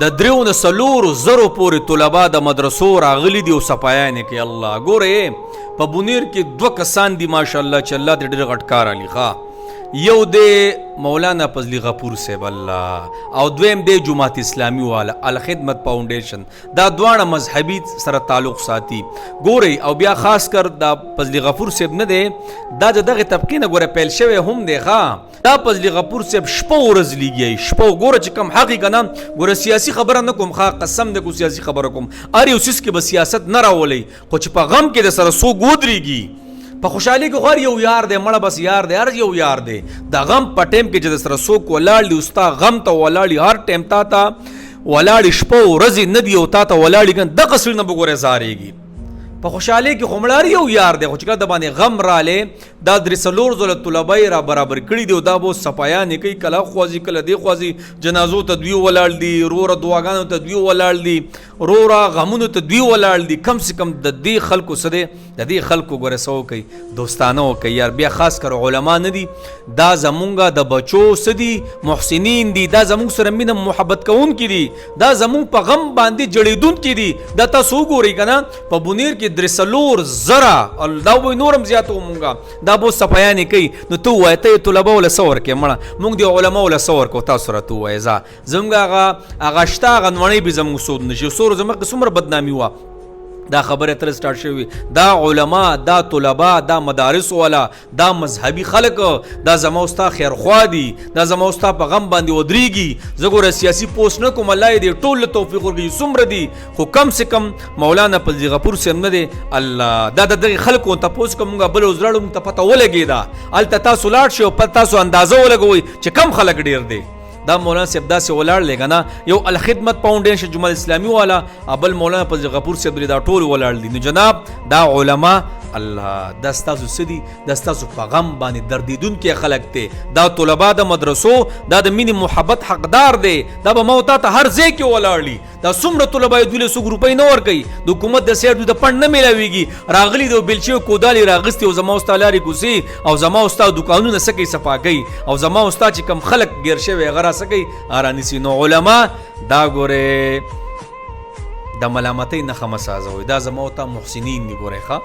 د دریو نه څلورو زرو پورې طلبا د مدرسو راغلي دي او صفایان یې کوي. الله ګورې په بونیر کې 2 کسان دي ماشاءالله چې الله دې ډېر غټ کار علي ښه. یو د مولانا فضلي غفور صاحب الله او دویم د جماعت اسلامي والا الخدمت فاونډیشن، دا دواړه مذهبي سره تعلق ساتي. ګورئ او بیا خاص کر دا فضلي غفور صاحب نه دی، دا دغه طبقې نه ګوره پیل شوی هم دی ښه. دا فضلي غفور صاحب شپه ورځ لیږي، شپه ګوره چې کم حق یې که نه ګوره سیاسي خبره نه کوم ښه، قسم دی کو سیاسي خبره کوم، هر یو څیز کې به سیاست نه راولئ، خو چې په غم کې د سره څوک ودرېږي، په خوشحالي کې غوړ یو یار دی، مړه بس یار دی، هر یو یار دی. د غم په ټایم کې چې د سره څوک ولاړ دي، ستا غم ته ولاړ دي، هر ټایم تا ته ولاړ شپه ورځې نه دي او تا ته ولاړ دي، دغه سړي نه به ګورې زارېږي. په خوشحالي کې خو مړه یو یار دی، خو چې کله د باندې غم رالی دا 3 ځله طلبه یې را برابر کړي دي او دا به صفایان یې کوي، کله خوځي کله دې خوځي، جنازو ته دوی ولاړ دي، وروره دعاګانو ته دوی ولاړ دي، وروره غمونو ته دوی ولاړ دي. کم سے کم د دې خلکو څه دی، د دې خلکو ګوره څه وکوي، دوستانه وکوي یار. بیا خاص کر علما نه دي، دا زمونږ د بچو څه دي، محسنین دي، دا زمونږ سره مینه محبت کوونکي دي، دا زمونږ په غم باندې جړېدونکي دي. دا تاسو وګورئ که نه په بونیر کې 3 زره دا به نورم زیات ومونږه، دا به صفایانې کوي. نو ته ووایه ته یې طلبه وله څه ورکوې مړه، موږ د علما وله څه ورکوو، تاسو راته ووایه ځه. زموږ هغه شته هغه نوڼۍ به زموږ سود نه شي. څو ورځې مخکې څومره بدنامي وه، دا خبره تر سټارټ شوي، دا علما، دا طلبا، دا مدارس والا، دا مذهبي خلک، دا زما ستا خیرخوا دي، دا زما ستا په غم باندې ودرېږي. زه ګوره سیاسي پوسټ نه کوم، الله یې دې ټول له توفیق ورکړي څومره دي، خو کم سے کم مولانا فضلي غفور صاحب نه دی. الله دا د دغې خلکو تپوس کوم، موږ بل ورځ لاړو، موږ ته پته ولګېده، هلته تاسو لاړ شئ او تاسو اندازه ولګوئ چې کم خلک ډېر دی. دا مولانا صاحب داسې ولاړ دی که نه، یو الخدمت فاونډیشن جماعت اسلامي والا، بل مولانا فضلي غفور صاحب دا ټول ولاړ دي. نو جناب دا علما الله دا ستاسو څه دي، دا ستاسو په غم باندې دردېدونکي خلک دی. دا طلبا د مدرسو دا د مینې محبت حقدار دی، دا به ما او تا ته هر ځای کې ولاړ دي. دا څومره طلبا یې 200 روپۍ نه ورکوي، د حکومت د سایډ د فنډ نه میلاویږي، راغلي د بلچې کودالې راغستې او زما او ستا لارې کوڅې او زما او ستا دوکانونه څه کوي، صفا کوي، او زما او ستا چې کم خلک ګیر شوي هغه را څه کوي، رانیسي. نو علما دا ګورې د ملامتۍ نښه مه سازوئ، دا زما او تا محسنین دي ګورئ ښه.